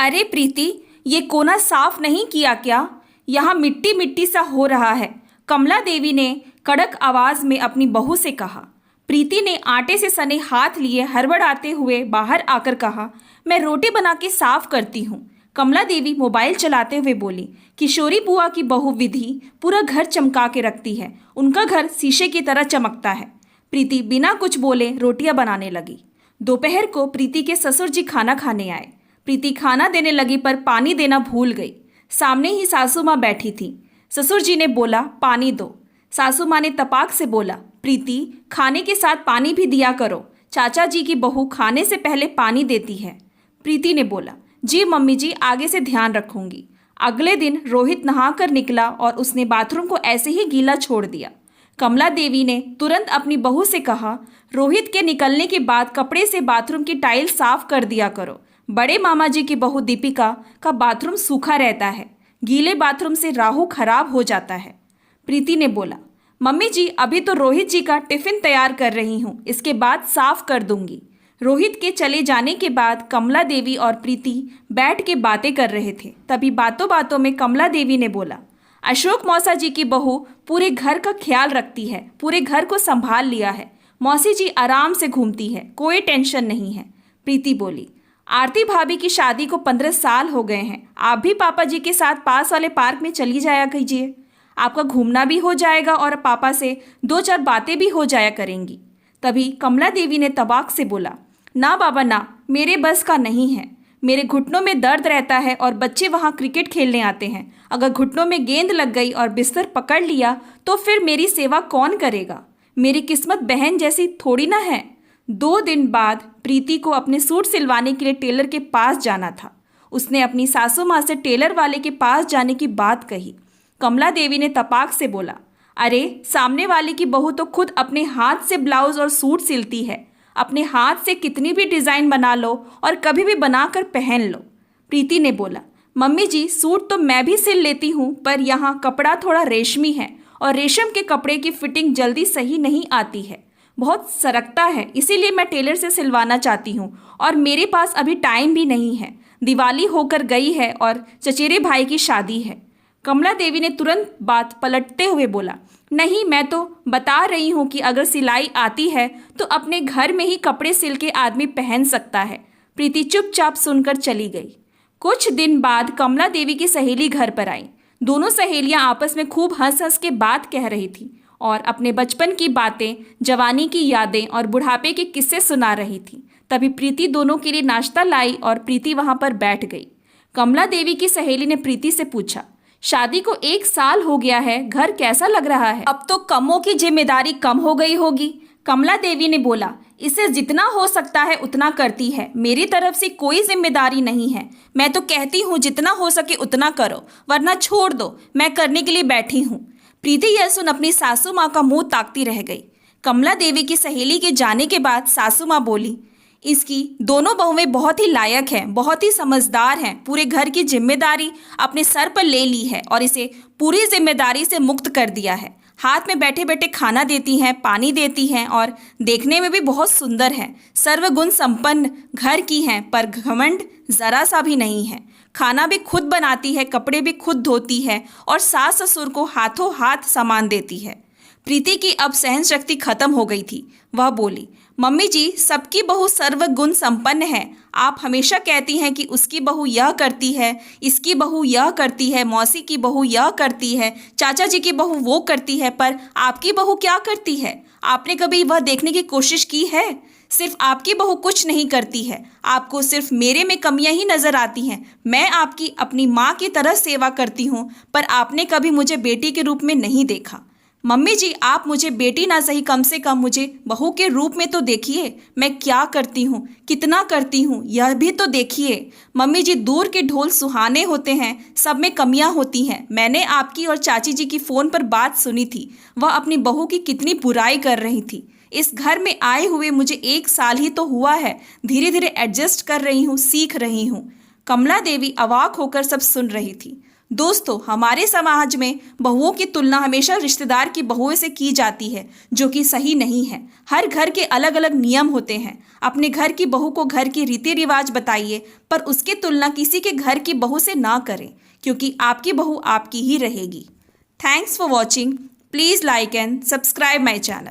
अरे प्रीति, ये कोना साफ नहीं किया क्या? यहाँ मिट्टी मिट्टी सा हो रहा है, कमला देवी ने कड़क आवाज में अपनी बहू से कहा। प्रीति ने आटे से सने हाथ लिए हड़बड़ाते हुए बाहर आकर कहा, मैं रोटी बना के साफ करती हूँ। कमला देवी मोबाइल चलाते हुए बोली, किशोरी बुआ की बहू विधि पूरा घर चमका के रखती है, उनका घर शीशे की तरह चमकता है। प्रीति बिना कुछ बोले रोटियां बनाने लगी। दोपहर को प्रीति के ससुर जी खाना खाने आए। प्रीति खाना देने लगी पर पानी देना भूल गई। सामने ही सासू माँ बैठी थी। ससुर जी ने बोला, पानी दो। सासू माँ ने तपाक से बोला, प्रीति खाने के साथ पानी भी दिया करो, चाचा जी की बहू खाने से पहले पानी देती है। प्रीति ने बोला, जी मम्मी जी, आगे से ध्यान रखूंगी। अगले दिन रोहित नहाकर निकला और उसने बाथरूम को ऐसे ही गीला छोड़ दिया। कमला देवी ने तुरंत अपनी बहू से कहा, रोहित के निकलने के बाद कपड़े से बाथरूम की टाइल साफ कर दिया करो। बड़े मामा जी की बहू दीपिका का बाथरूम सूखा रहता है, गीले बाथरूम से राहु खराब हो जाता है। प्रीति ने बोला, मम्मी जी अभी तो रोहित जी का टिफिन तैयार कर रही हूँ, इसके बाद साफ कर दूंगी। रोहित के चले जाने के बाद कमला देवी और प्रीति बैठ के बातें कर रहे थे। तभी बातों बातों में कमला देवी ने बोला, अशोक मौसा जी की बहू पूरे घर का ख्याल रखती है, पूरे घर को संभाल लिया है। मौसी जी आराम से घूमती है, कोई टेंशन नहीं है। प्रीति बोली, आरती भाभी की शादी को 15 साल हो गए हैं, आप भी पापा जी के साथ पास वाले पार्क में चली जाया कीजिए, आपका घूमना भी हो जाएगा और पापा से 2-4 बातें भी हो जाया करेंगी। तभी कमला देवी ने तबाक से बोला, ना बाबा ना, मेरे बस का नहीं है, मेरे घुटनों में दर्द रहता है और बच्चे वहाँ क्रिकेट खेलने आते हैं, अगर घुटनों में गेंद लग गई और बिस्तर पकड़ लिया तो फिर मेरी सेवा कौन करेगा? मेरी किस्मत बहन जैसी थोड़ी ना है। 2 दिन बाद प्रीति को अपने सूट सिलवाने के लिए टेलर के पास जाना था। उसने अपनी सासू माँ से टेलर वाले के पास जाने की बात कही। कमला देवी ने तपाक से बोला, अरे सामने वाले की बहू तो खुद अपने हाथ से ब्लाउज और सूट सिलती है, अपने हाथ से कितनी भी डिज़ाइन बना लो और कभी भी बनाकर पहन लो। प्रीति ने बोला, मम्मी जी सूट तो मैं भी सिल लेती हूँ, पर यहाँ कपड़ा थोड़ा रेशमी है और रेशम के कपड़े की फिटिंग जल्दी सही नहीं आती है, बहुत सरकता है, इसीलिए मैं टेलर से सिलवाना चाहती हूँ और मेरे पास अभी टाइम भी नहीं है, दिवाली होकर गई है और चचेरे भाई की शादी है। कमला देवी ने तुरंत बात पलटते हुए बोला, नहीं, मैं तो बता रही हूँ कि अगर सिलाई आती है तो अपने घर में ही कपड़े सिल के आदमी पहन सकता है। प्रीति चुपचाप सुनकर चली गई। कुछ दिन बाद कमला देवी की सहेली घर पर आई। दोनों सहेलियां आपस में खूब हंस हंस के बात कह रही थी और अपने बचपन की बातें, जवानी की यादें और बुढ़ापे के किस्से सुना रही थी। तभी प्रीति दोनों के लिए नाश्ता लाई और प्रीति वहां पर बैठ गई। कमला देवी की सहेली ने प्रीति से पूछा, शादी को 1 साल हो गया है, घर कैसा लग रहा है? अब तो कमों की जिम्मेदारी कम हो गई होगी। कमला देवी ने बोला, इसे जितना हो सकता है उतना करती है, मेरी तरफ से कोई जिम्मेदारी नहीं है। मैं तो कहती हूँ जितना हो सके उतना करो, वरना छोड़ दो, मैं करने के लिए बैठी हूँ। प्रीति यह सुन अपनी सासू माँ का मुंह ताकती रह गई। कमला देवी की सहेली के जाने के बाद सासू माँ बोली, इसकी दोनों बहुएं बहुत ही लायक हैं, बहुत ही समझदार हैं, पूरे घर की जिम्मेदारी अपने सर पर ले ली है और इसे पूरी जिम्मेदारी से मुक्त कर दिया है। हाथ में बैठे बैठे खाना देती हैं, पानी देती हैं और देखने में भी बहुत सुंदर हैं। सर्वगुण संपन्न घर की हैं, पर घमंड जरा सा भी नहीं है। खाना भी खुद बनाती है, कपड़े भी खुद धोती है और सास ससुर को हाथों हाथ सामान देती है। प्रीति की अब सहन शक्ति खत्म हो गई थी। वह बोली, मम्मी जी सबकी बहू सर्वगुण संपन्न है, आप हमेशा कहती हैं कि उसकी बहू यह करती है, इसकी बहू यह करती है, मौसी की बहू यह करती है, चाचा जी की बहू वो करती है, पर आपकी बहू क्या करती है? आपने कभी वह देखने की कोशिश की है? सिर्फ आपकी बहू कुछ नहीं करती है, आपको सिर्फ मेरे में कमियां ही नजर आती हैं। मैं आपकी अपनी माँ की तरह सेवा करती हूँ, पर आपने कभी मुझे बेटी के रूप में नहीं देखा। मम्मी जी आप मुझे बेटी ना सही, कम से कम मुझे बहू के रूप में तो देखिए, मैं क्या करती हूँ, कितना करती हूँ, यह भी तो देखिए। मम्मी जी दूर के ढोल सुहाने होते हैं, सब में कमियां होती हैं। मैंने आपकी और चाची जी की फ़ोन पर बात सुनी थी, वह अपनी बहू की कितनी बुराई कर रही थी। इस घर में आए हुए मुझे 1 साल ही तो हुआ है, धीरे धीरे एडजस्ट कर रही हूँ, सीख रही हूँ। कमला देवी अवाक होकर सब सुन रही थी। दोस्तों, हमारे समाज में बहुओं की तुलना हमेशा रिश्तेदार की बहुओं से की जाती है, जो कि सही नहीं है। हर घर के अलग अलग नियम होते हैं। अपने घर की बहू को घर की रीति रिवाज बताइए, पर उसकी तुलना किसी के घर की बहू से ना करें, क्योंकि आपकी बहू आपकी ही रहेगी। Thanks for watching. Please like and subscribe my channel.